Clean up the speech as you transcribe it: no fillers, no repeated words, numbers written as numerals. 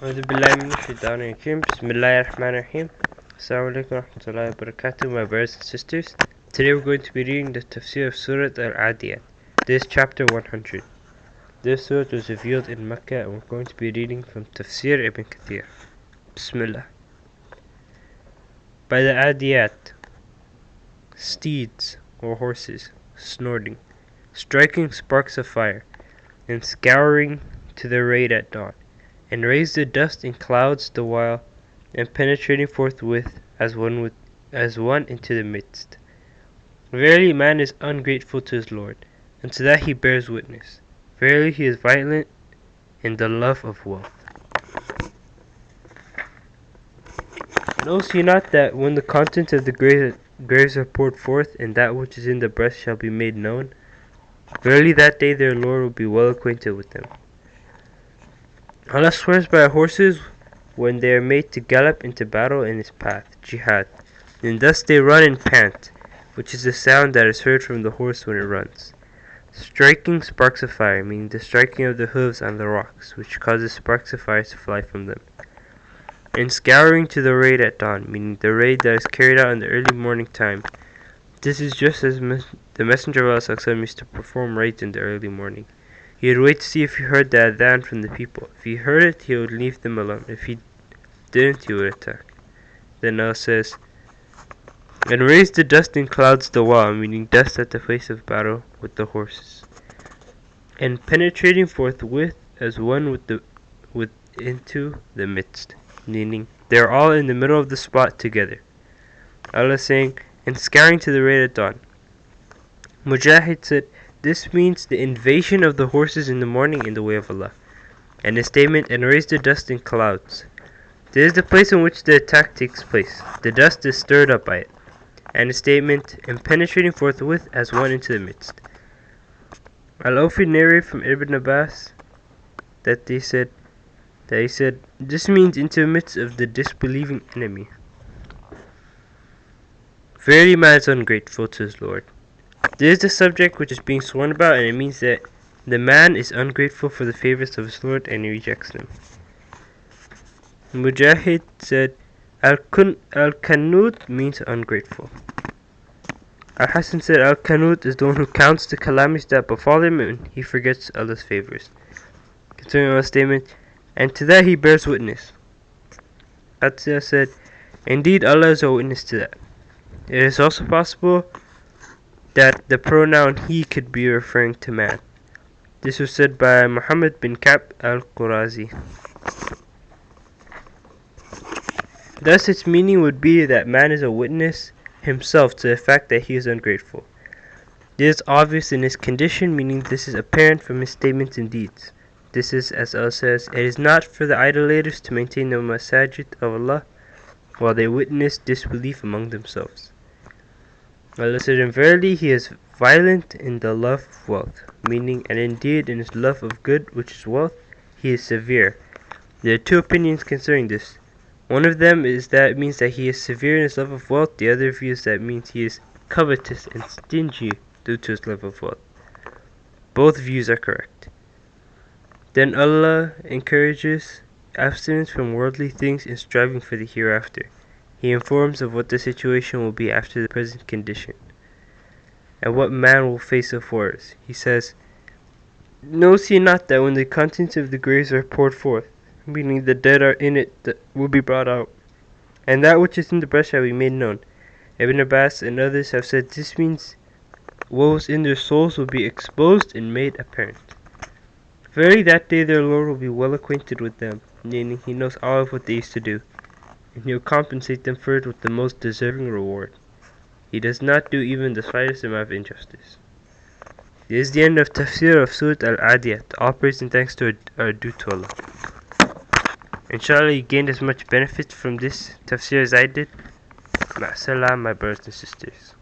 أعوذ بالله من الشيطان الرجيم. Bismillahir Rahmanir Rahim. Assalamu alaikum warahmatullahi wabarakatuh, my brothers and sisters. Today we're going to be reading the Tafseer of Surat Adiyat. This chapter 100. This surat was revealed in Mecca, and we're going to be reading from Tafseer ibn Kathir. Bismillah. By the Adiyat, steeds or horses, snorting, striking sparks of fire, and scouring to the raid at dawn, and raise the dust in clouds the while, and penetrating forthwith as one into the midst. Verily man is ungrateful to his Lord, and to that he bears witness. Verily he is violent in the love of wealth. Knows ye not that when the contents of the graves are poured forth, and that which is in the breast shall be made known, verily that day their Lord will be well acquainted with them. Allah swears by horses when they are made to gallop into battle in his path, jihad, and thus they run and pant, which is the sound that is heard from the horse when it runs. Striking sparks of fire, meaning the striking of the hooves on the rocks, which causes sparks of fire to fly from them. And scouring to the raid at dawn, meaning the raid that is carried out in the early morning time. This is just as the Messenger of Allah used to perform raids in the early morning. He would wait to see if he heard the adhan from the people. If he heard it, he would leave them alone. If he didn't, he would attack. Then Allah says, and raise the dust in clouds the while, meaning dust at the place of battle with the horses, and penetrating forthwith as one into the midst, meaning they are all in the middle of the spot together. Allah saying, and scouring to the raid at dawn. Mujahid said, this means the invasion of the horses in the morning in the way of Allah. And the statement, and raise the dust in clouds. This is the place in which the attack takes place. The dust is stirred up by it. And the statement, and penetrating forthwith as one into the midst. Al-Awfi narrated from Ibn Abbas that he said, this means into the midst of the disbelieving enemy. Verily man is ungrateful to his Lord. This is the subject which is being sworn about, and it means that the man is ungrateful for the favors of his Lord and he rejects them. Mujahid said, Al-Qanut means ungrateful. Al-Hasan said, Al-Qanut is the one who counts the calamities that befall him and he forgets Allah's favors. Continuing Allah's statement, and to that he bears witness. Atiyah said, indeed Allah is a witness to that. It is also possible that the pronoun he could be referring to man. This was said by Muhammad bin Ka'b al-Qurazi. Thus its meaning would be that man is a witness himself to the fact that he is ungrateful. This is obvious in his condition, meaning this is apparent from his statements and deeds. This is, as Allah says, it is not for the idolaters to maintain the masajid of Allah while they witness disbelief among themselves. Allah said, and verily he is violent in the love of wealth, meaning, and indeed in his love of good, which is wealth, he is severe. There are two opinions concerning this. One of them is that it means that he is severe in his love of wealth. The other view is that it means he is covetous and stingy due to his love of wealth. Both views are correct. Then Allah encourages abstinence from worldly things and striving for the hereafter. He informs of what the situation will be after the present condition, and what man will face of horrors. He says, knows ye not that when the contents of the graves are poured forth, meaning the dead are in it, that will be brought out, and that which is in the breast shall be made known. Ibn Abbas and others have said this means what was in their souls will be exposed and made apparent. Verily that day their Lord will be well acquainted with them, meaning he knows all of what they used to do, and he will compensate them for it with the most deserving reward. He does not do even the slightest amount of injustice. This is the end of Tafseer of Surat Al-Adiyat. All praise and thanks are due to Allah. Inshallah you gained as much benefit from this Tafseer as I did. Ma'asalam, my brothers and sisters.